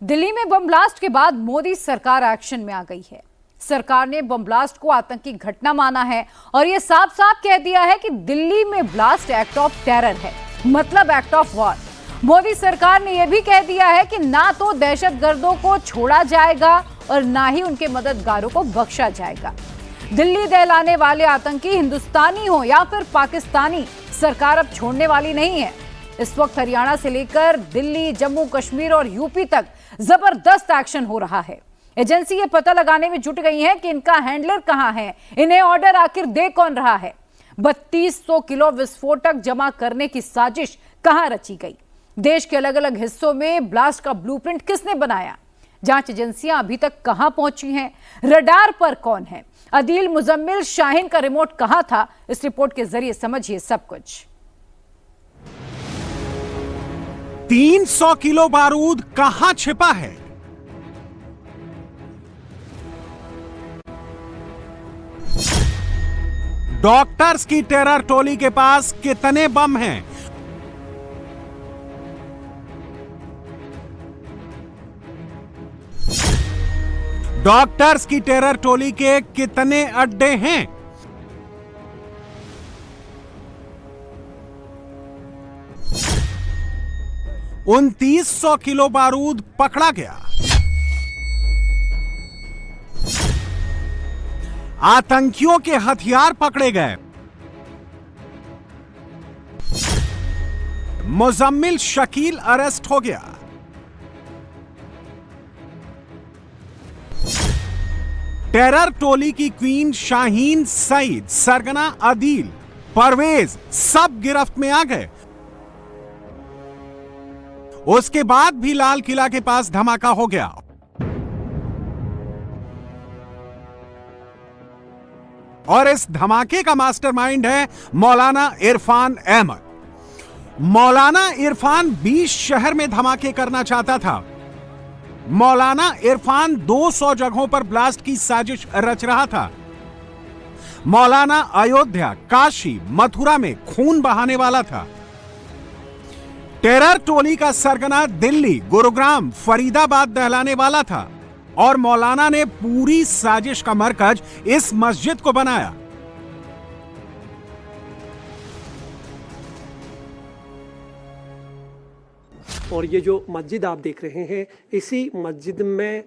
दिल्ली में bomb blast के बाद मोदी सरकार एक्शन में आ गई है। सरकार ने बम ब्लास्ट को आतंकी घटना माना है और यह साफ साफ कह दिया है कि दिल्ली में ब्लास्ट एक्ट ऑफ टेरर है, मतलब एक्ट ऑफ वॉर। मोदी सरकार ने यह भी कह दिया है कि ना तो दहशतगर्दों को छोड़ा जाएगा और ना ही उनके मददगारों को बख्शा जाएगा। दिल्ली दहलाने वाले आतंकी हिंदुस्तानी हो या फिर पाकिस्तानी, सरकार अब छोड़ने वाली नहीं है। इस वक्त हरियाणा से लेकर दिल्ली, जम्मू कश्मीर और यूपी तक जबरदस्त एक्शन हो रहा है। एजेंसी ये पता लगाने में जुट गई है कि इनका हैंडलर कहां है, इन्हें ऑर्डर आखिर दे कौन रहा है। 3200 किलो विस्फोटक जमा करने की साजिश कहां रची गई, देश के अलग अलग हिस्सों में ब्लास्ट का ब्लूप्रिंट किसने बनाया, जांच एजेंसियां अभी तक कहां पहुंची हैं, रडार पर कौन है, अदील मुजम्मिल शाहीन का रिमोट कहां था। इस रिपोर्ट के जरिए समझिए सब कुछ। 300 किलो बारूद कहां छिपा है? डॉक्टर्स की टेरर टोली के पास कितने बम हैं? डॉक्टर्स की टेरर टोली के कितने अड्डे हैं? उन 300 किलो बारूद पकड़ा गया। आतंकियों के हथियार पकड़े गए। मुजम्मिल शकील अरेस्ट हो गया। टेरर टोली की क्वीन शाहीन, सईद, सरगना, अदील, परवेज सब गिरफ्त में आ गए। उसके बाद भी लाल किला के पास धमाका हो गया। और इस धमाके का मास्टरमाइंड है मौलाना इरफान अहमद। मौलाना इरफान 20 शहर में धमाके करना चाहता था। मौलाना इरफान 200 जगहों पर ब्लास्ट की साजिश रच रहा था। मौलाना अयोध्या, काशी, मथुरा में खून बहाने वाला था। टेरर टोली का सरगना दिल्ली, गुरुग्राम, फरीदाबाद दहलाने वाला था और मौलाना ने पूरी साजिश का मरकज इस मस्जिद को बनाया। और ये जो मस्जिद आप देख रहे हैं, इसी मस्जिद में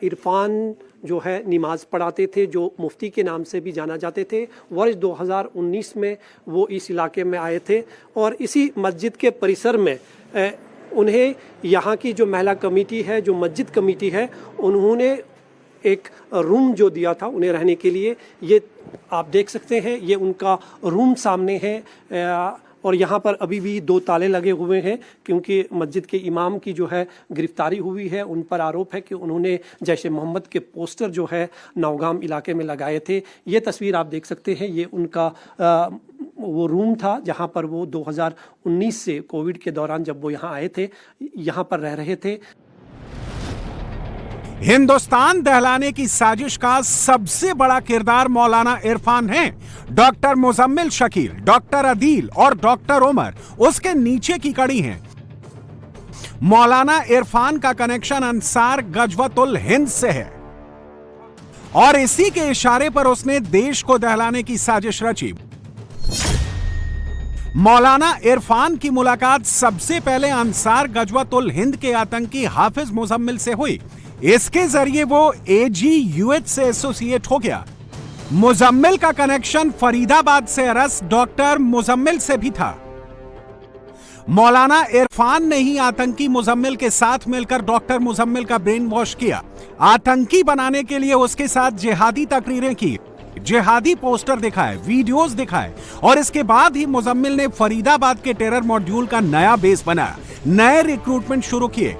इरफान जो है नमाज पढ़ाते थे, जो मुफ्ती के नाम से भी जाना जाते थे। वर्ष 2019 में वो इस इलाके में आए थे और इसी मस्जिद के परिसर में उन्हें यहाँ की जो महिला कमेटी है, जो मस्जिद कमेटी है, उन्होंने एक रूम जो दिया था उन्हें रहने के लिए। ये आप देख सकते हैं, ये उनका रूम सामने है और यहाँ पर अभी भी 2 ताले लगे हुए हैं क्योंकि मस्जिद के इमाम की जो है गिरफ्तारी हुई है। उन पर आरोप है कि उन्होंने जैशे मोहम्मद के पोस्टर जो है नौगाम इलाके में लगाए थे। ये तस्वीर आप देख सकते हैं, ये उनका वो रूम था जहाँ पर वो 2019 से कोविड के दौरान जब वो यहाँ आए थे, यहाँ पर रह रहे थे। हिंदुस्तान दहलाने की साजिश का सबसे बड़ा किरदार मौलाना इरफान है। डॉक्टर मुजम्मिल शकील, डॉक्टर अदील और डॉक्टर उमर उसके नीचे की कड़ी हैं। मौलाना इरफान का कनेक्शन अंसार गजवतुल हिंद से है और इसी के इशारे पर उसने देश को दहलाने की साजिश रची। मौलाना इरफान की मुलाकात सबसे पहले अंसार गजवतुल हिंद के आतंकी हाफिज मुजम्मिल से हुई। इसके जरिए वो AGUH से एसोसिएट हो गया। मुजम्मिल का कनेक्शन फरीदाबाद से अरेस्ट डॉक्टर मुजम्मिल से भी था। मौलाना इरफान ने ही आतंकी मुजम्मिल के साथ मिलकर डॉक्टर मुजम्मिल का ब्रेन वॉश किया, आतंकी बनाने के लिए उसके साथ जिहादी तकरीरें की, जिहादी पोस्टर दिखाए, वीडियोस दिखाए और इसके बाद ही मुजम्मिल ने फरीदाबाद के टेरर मॉड्यूल का नया बेस बनाया, नए रिक्रूटमेंट शुरू किए।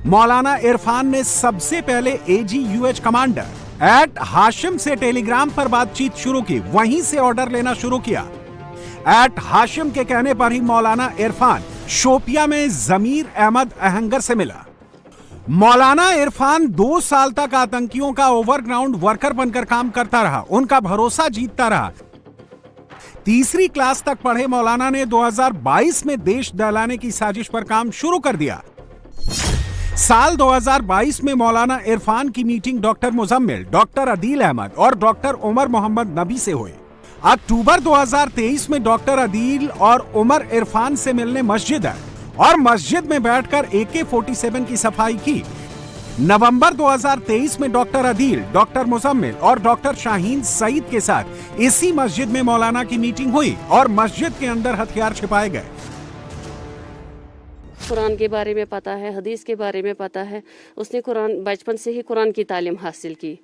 मौलाना इरफान ने सबसे पहले AGUH कमांडर एट हाशिम से टेलीग्राम पर बातचीत शुरू की, वहीं से ऑर्डर लेना शुरू किया। एट हाशिम के कहने पर ही मौलाना इरफान शोपिया में जमीर अहमद अहंगर से मिला। मौलाना इरफान 2 साल तक आतंकियों का ओवरग्राउंड वर्कर बनकर काम करता रहा, उनका भरोसा जीतता रहा। 3री क्लास तक पढ़े मौलाना ने 2022 में देश दहलाने की साजिश पर काम शुरू कर दिया। साल 2022 में मौलाना इरफान की meeting doctor Muzammil, doctor Adeel Ahmad और डॉक्टर उमर मोहम्मद नबी से हुई। अक्टूबर 2023 में डॉक्टर अदील और उमर इरफान से मिलने मस्जिद आए और मस्जिद में बैठकर AK-47 की सफाई की। नवंबर 2023 में डॉक्टर अदील, डॉक्टर मुजम्मिल और डॉक्टर शाहीन सईद के साथ इसी मस्जिद में मौलाना की मीटिंग हुई और मस्जिद के अंदर हथियार छिपाए गए। कुरान के बारे में पता है, हदीस के बारे में पता है। उसने कुरान बचपन से ही कुरान की तालीम हासिल की।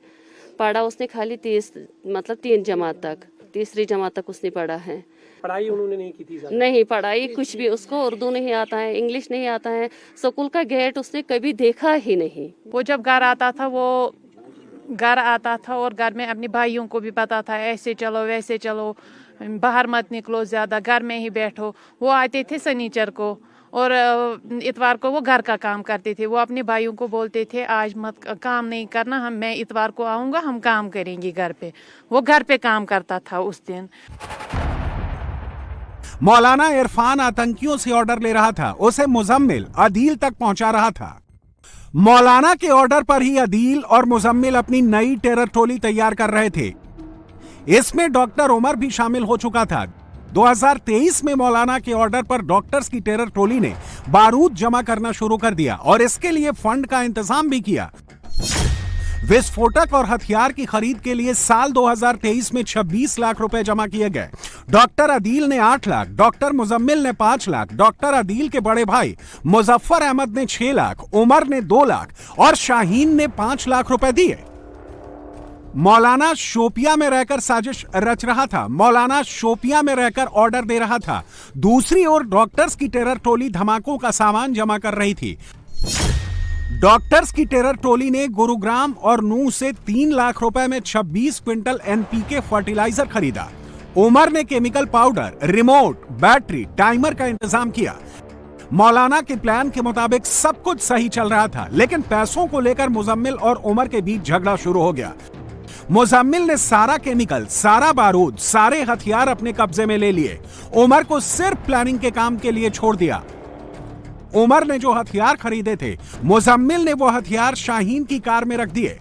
पढ़ा उसने खाली 3 जमात तक, तीसरी जमात तक उसने पढ़ा है। पढ़ाई उन्होंने नहीं की थी ज़्यादा? नहीं पढ़ाई कुछ भी, उसको उर्दू नहीं आता है, इंग्लिश नहीं आता है, स्कूल का गेट उसने कभी देखा ही नहीं। वो जब घर आता था और घर में अपने भाइयों को भी पता था ऐसे चलो वैसे चलो, बाहर मत निकलो ज़्यादा, घर में ही बैठो। वो आते थे शनिचर को और इतवार को वो घर का काम करते थे। वो अपने भाइयों को बोलते थे आज मत काम नहीं करना, मैं इतवार को आऊँगा, हम काम करेंगे घर पे। वो घर पे काम करता था उस दिन। मौलाना इरफान आतंकियों से ऑर्डर ले रहा था, उसे मुजम्मिल अदील तक पहुंचा रहा था। मौलाना के ऑर्डर पर ही अदील और मुजम्मिल अपनी नई टेरर टोली तैयार कर रहे थे। इसमें डॉक्टर उमर भी शामिल हो चुका था। 2023 में मौलाना के ऑर्डर पर डॉक्टर्स की टेरर टोली ने बारूद जमा करना शुरू कर दिया और इसके लिए फंड का इंतजाम भी किया। विस्फोटक और हथियार की खरीद के लिए साल 2023 में 26 लाख रुपए जमा किए गए। डॉक्टर अदील ने 8 लाख, डॉक्टर मुजम्मिल ने 5 लाख, डॉक्टर अदील के बड़े भाई मुजफ्फर अहमद ने 6 लाख, उमर ने 2 लाख और शाहीन ने 5 लाख रुपए दिए। मौलाना शोपिया में रहकर साजिश रच रहा था। मौलाना शोपिया में रहकर ऑर्डर दे रहा था। दूसरी ओर डॉक्टर्स की टेरर टोली धमाकों का सामान जमा कर रही थी। डॉक्टर्स की टेरर टोली ने गुरुग्राम और नूह से 3 लाख रुपए में 26 क्विंटल NPK फर्टिलाइजर खरीदा। उमर ने chemical powder, remote, battery, timer का इंतजाम किया। मौलाना के प्लान के मुताबिक सब कुछ सही चल रहा था, लेकिन पैसों को लेकर मुजम्मिल और उमर के बीच झगड़ा शुरू हो गया। मुजम्मिल ने सारा केमिकल, सारा बारूद, सारे हथियार अपने कब्जे में ले लिए। उमर को सिर्फ प्लानिंग के काम के लिए छोड़ दिया। उमर ने जो हथियार खरीदे थे, मुजम्मिल ने वो हथियार शाहीन की कार में रख दिए।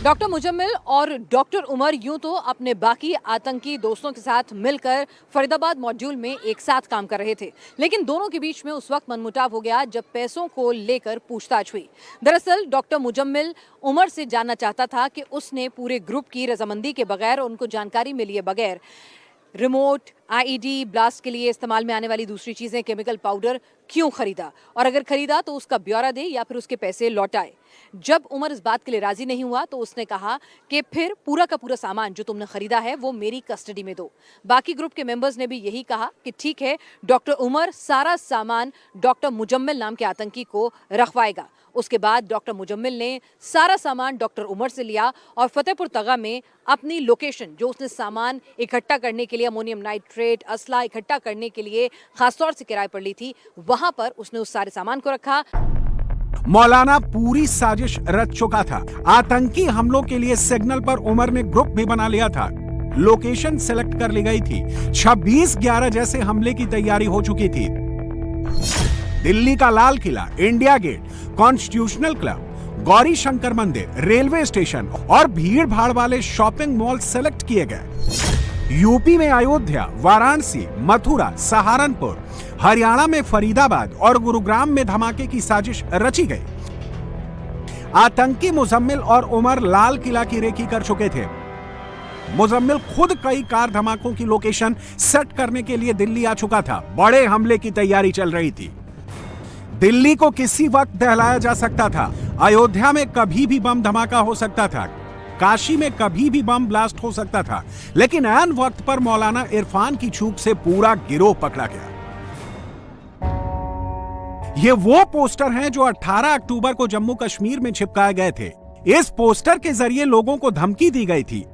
डॉक्टर मुजम्मिल और डॉक्टर उमर यूं तो अपने बाकी आतंकी दोस्तों के साथ मिलकर फरीदाबाद मॉड्यूल में एक साथ काम कर रहे थे, लेकिन दोनों के बीच में उस वक्त मनमुटाव हो गया जब पैसों को लेकर पूछताछ हुई। दरअसल डॉक्टर मुजम्मिल उमर से जानना चाहता था कि उसने पूरे ग्रुप की रजामंदी के बगैर, उनको जानकारी में लिए बगैर रिमोट, IED, ब्लास्ट के लिए इस्तेमाल में आने वाली दूसरी चीजें, केमिकल पाउडर क्यों खरीदा, और अगर खरीदा तो उसका ब्यौरा दे या फिर उसके पैसे लौटाए। जब उमर इस बात के लिए राजी नहीं हुआ तो उसने कहा कि फिर पूरा का पूरा सामान जो तुमने खरीदा है वो मेरी कस्टडी में दो। बाकी ग्रुप के मेंबर्स ने भी यही कहा कि ठीक है, डॉक्टर उमर सारा सामान डॉक्टर मुजम्मिल नाम के आतंकी को रखवाएगा। उसके बाद डॉक्टर मुजम्मिल ने सारा सामान डॉक्टर उमर से लिया और फतेहपुर तगा में अपनी लोकेशन, जो उसने सामान इकट्ठा करने के लिए, अमोनियम नाइट्रेट, असला इकट्ठा करने के लिए खासतौर से किराए पर ली थी, वहां पर उसने उस सारे सामान को रखा। मौलाना पूरी साजिश रच चुका था। आतंकी हमलों के लिए सिग्नल पर उमर ने ग्रुप भी बना लिया था। लोकेशन सेलेक्ट कर ली गई थी। 26/11 जैसे हमले की तैयारी हो चुकी थी। दिल्ली का Lal Qila, India gate, constitutional club, Gauri Shankar मंदिर, रेलवे स्टेशन और भीड़ भाड़ वाले शॉपिंग मॉल सेलेक्ट किए गए। यूपी में अयोध्या, वाराणसी, मथुरा, सहारनपुर, हरियाणा में फरीदाबाद और गुरुग्राम में धमाके की साजिश रची गई। आतंकी मुजम्मिल और उमर लाल किला की रेकी कर चुके थे। मुजम्मिल खुद कई कार धमाकों की लोकेशन सेट करने के लिए दिल्ली आ चुका था। बड़े हमले की तैयारी चल रही थी। दिल्ली को किसी वक्त दहलाया जा सकता था। अयोध्या में कभी भी बम धमाका हो सकता था। काशी में कभी भी बम ब्लास्ट हो सकता था। लेकिन ऐन वक्त पर मौलाना इरफान की चूक से पूरा गिरोह पकड़ा गया। ये वो पोस्टर हैं जो 18 अक्टूबर को जम्मू कश्मीर में चिपकाए गए थे। इस पोस्टर के जरिए लोगों को धमकी दी गई थी।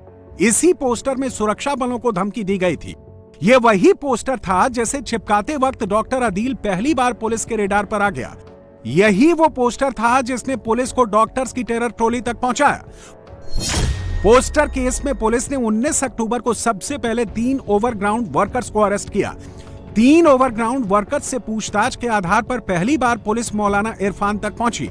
इसी पोस्टर में सुरक्षा बलों को धमकी दी गई थी। ये वही पोस्टर था जिसे चिपकाते वक्त डॉक्टर अदील पहली बार पुलिस के रेडार पर आ गया। यही वो पोस्टर था जिसने पुलिस को डॉक्टर्स की टेरर टोली तक पहुंचाया। पोस्टर केस में पुलिस ने 19 अक्टूबर को सबसे पहले 3 ओवरग्राउंड वर्कर्स को अरेस्ट किया। 3 ओवरग्राउंड वर्कर्स से पूछताछ के आधार पर पहली बार पुलिस मौलाना इरफान तक पहुंची।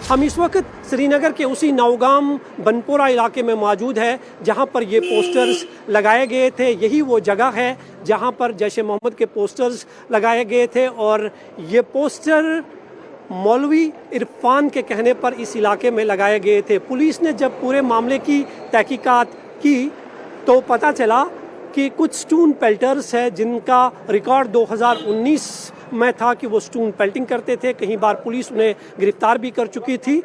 हम इस वक्त श्रीनगर के उसी नौगाम बनपोरा इलाके में मौजूद है जहां पर ये पोस्टर्स लगाए गए थे। यही वो जगह है जहां पर जैश-ए मोहम्मद के पोस्टर्स लगाए गए थे और ये पोस्टर मौलवी इरफान के कहने पर इस इलाके में लगाए गए थे। पुलिस ने जब पूरे मामले की तहकीकात की तो पता चला कि कुछ स्टोन पेल्टर्स है जिनका रिकॉर्ड 2019 में था कि वो स्टोन पेल्टिंग करते थे। कई बार पुलिस उन्हें गिरफ्तार भी कर चुकी थी।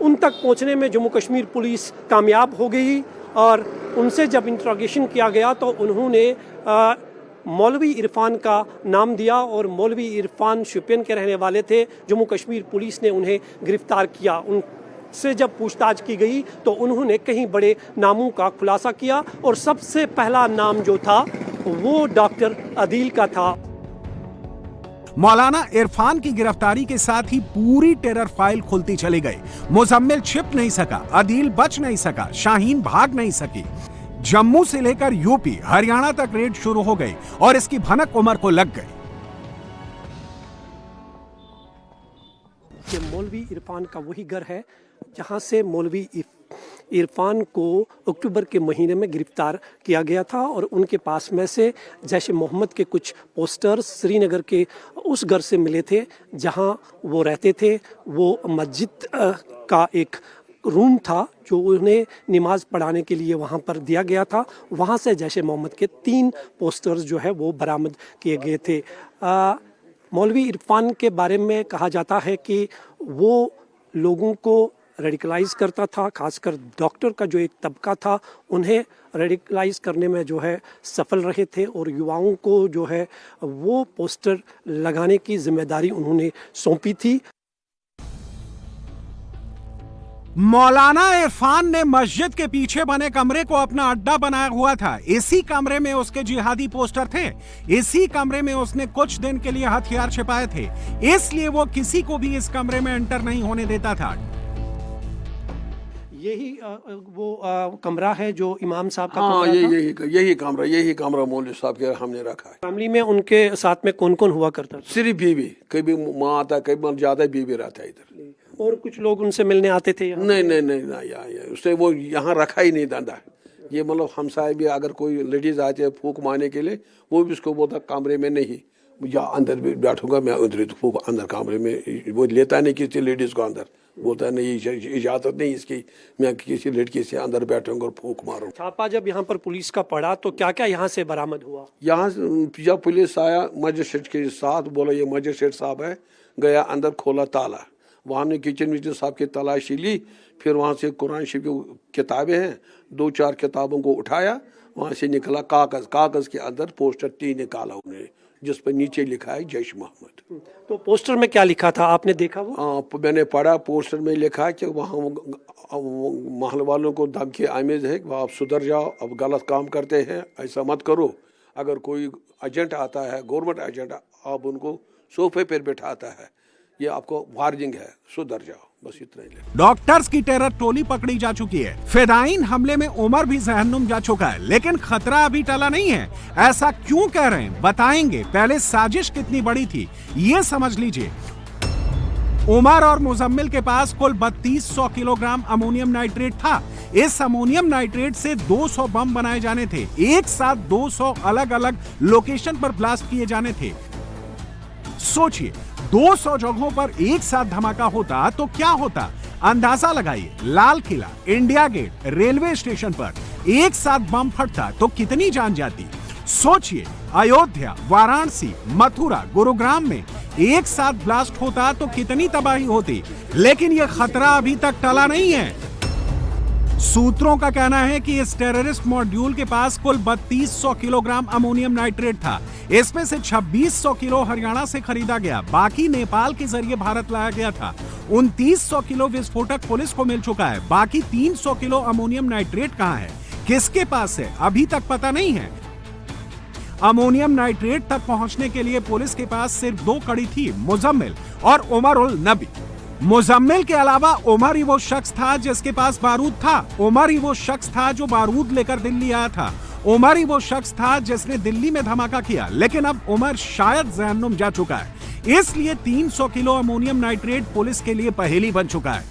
उन तक पहुंचने में जम्मू कश्मीर पुलिस कामयाब हो गई और उनसे जब इंट्रोगेशन किया गया तो उन्होंने मौलवी इरफान का नाम दिया और मौलवी इरफान शोपियान के रहने वाले थे। जम्मू कश्मीर पुलिस ने उन्हें गिरफ्तार किया। उनसे जब पूछताछ की गई तो उन्होंने कई बड़े नामों का खुलासा किया और सबसे पहला नाम जो था वो डॉक्टर अदील का था। मौलाना इरफान की गिरफ्तारी के साथ ही पूरी टेरर फाइल खुलती चली गई। मुजम्मिल छिप नहीं सका, अदील बच नहीं सका, शाहीन भाग नहीं सकी। जम्मू से लेकर यूपी, हरियाणा तक रेड शुरू हो गई और इसकी भनक उमर को लग गई। ये मौलवी इरफान का वही घर है जहां से मौलवी इरफान को अक्टूबर के महीने में गिरफ्तार किया गया था और उनके पास में से जैश मोहम्मद के कुछ पोस्टर्स श्रीनगर के उस घर से मिले थे जहां वो रहते थे। वो मस्जिद का एक रूम था जो उन्हें नमाज पढ़ाने के लिए वहाँ पर दिया गया था। वहाँ से जैश मोहम्मद के 3 पोस्टर्स जो है वो बरामद किए गए थे। मौलवी इरफान के बारे में कहा जाता है कि वो लोगों को रेडिकलाइज करता था, खासकर डॉक्टर का जो एक तबका था उन्हें रेडिकलाइज करने में जो है सफल रहे थे और युवाओं को जो है वो पोस्टर लगाने की जिम्मेदारी उन्होंने सौंपी थी। मौलाना इरफान ने मस्जिद के पीछे बने कमरे को अपना अड्डा बनाया हुआ था। इसी कमरे में उसके जिहादी पोस्टर थे। इसी कमरे में उसने कुछ दिन के लिए हथियार छिपाए थे, इसलिए वो किसी को भी इस कमरे में एंटर नहीं होने देता था। यही वो कमरा है जो इमाम साहब का हाँ, कमरा था। यही कमरा मौलवी साहब के हमने रखा है। फैमिली में उनके साथ में कौन कौन हुआ करता था? सिर्फ बीवी, कभी माँ आता, कभी ज्यादा बीवी रहता है इधर। और कुछ लोग उनसे मिलने आते थे यहाँ? नहीं, उसने वो यहाँ रखा ही नहीं धंधा। ये मतलब हमसाए भी अगर कोई लेडीज आते हैं फूक मारने के लिए, वो भी उसको बोलता कमरे में नहीं, या अंदर भी बैठूंगा मैं, उधर फूक अंदर कमरे में। वो लेता नहीं किसी लेडीज को अंदर, बोलता नहीं इजाजत नहीं इसकी, मैं किसी लड़की से अंदर बैठूंगा और फूक मारूं। छापा जब यहाँ पर पुलिस का पड़ा तो क्या क्या यहाँ से बरामद हुआ? यहाँ जब पुलिस आया मजिस्ट्रेट के साथ, बोला ये मजिस्ट्रेट साहब है, गया अंदर, खोला ताला, वहाँ ने किचन विचन साहब की तलाशी ली। फिर वहाँ से कुरान शरीफ की किताबें हैं, 2-4 किताबों को उठाया, वहाँ से निकला कागज के अंदर पोस्टर 3 निकाला उन्होंने, जिस पर नीचे लिखा है जैश मोहम्मद। तो पोस्टर में क्या लिखा था, आपने देखा वो? मैंने पढ़ा। पोस्टर में लिखा है कि वहाँ महल वालों को धमकी आमेज है कि आप सुधर जाओ, अब गलत काम करते हैं, ऐसा मत करो। अगर कोई एजेंट आता है, गवर्नमेंट एजेंट, आप उनको सोफे पर बैठाता है, ये आपको वार्निंग है, सुधर जाओ, बस इतना ही। डॉक्टर्स की टेरर टोली पकड़ी जा चुकी है। फिदाइन हमले में उमर भी जहन्नुम जा चुका है, लेकिन खतरा अभी टला नहीं है। ऐसा क्यों कह रहे हैं, बताएंगे। पहले साजिश कितनी बड़ी थी ये समझ लीजिए। उमर और मुजम्मिल के पास कुल 3200 किलोग्राम अमोनियम नाइट्रेट था। इस अमोनियम नाइट्रेट से 200 बम बनाए जाने थे। एक साथ 200 अलग अलग लोकेशन पर ब्लास्ट किए जाने थे। सोचिए, 200 जगहों पर एक साथ धमाका होता तो क्या होता, अंदाजा लगाइए। लाल Qila, India gate, railway station पर एक साथ बम फटता तो कितनी जान जाती। सोचिए, अयोध्या, वाराणसी, मथुरा, गुरुग्राम में एक साथ ब्लास्ट होता तो कितनी तबाही होती। लेकिन यह खतरा अभी तक टला नहीं है। सूत्रों का कहना है कि इस टेररिस्ट मॉड्यूल के पास कुल 3200 किलोग्राम अमोनियम नाइट्रेट था। इसमें से 2600 किलो हरियाणा से खरीदा गया, बाकी नेपाल के जरिए भारत लाया गया था। 2900 किलो विस्फोटक पुलिस को मिल चुका है। बाकी 300 किलो अमोनियम नाइट्रेट कहां है, किसके पास है, अभी तक पता नहीं है। अमोनियम नाइट्रेट तक पहुंचने के लिए पुलिस के पास सिर्फ 2 कड़ी थी, मुजम्मिल और उमर उल नबी। मुजम्मिल के अलावा उमर ही वो शख्स था जिसके पास बारूद था। उमर ही वो शख्स था जो बारूद लेकर दिल्ली आया था। उमर ही वो शख्स था जिसने दिल्ली में धमाका किया, लेकिन अब उमर शायद जहन्नुम जा चुका है। इसलिए 300 किलो अमोनियम नाइट्रेट पुलिस के लिए पहेली बन चुका है।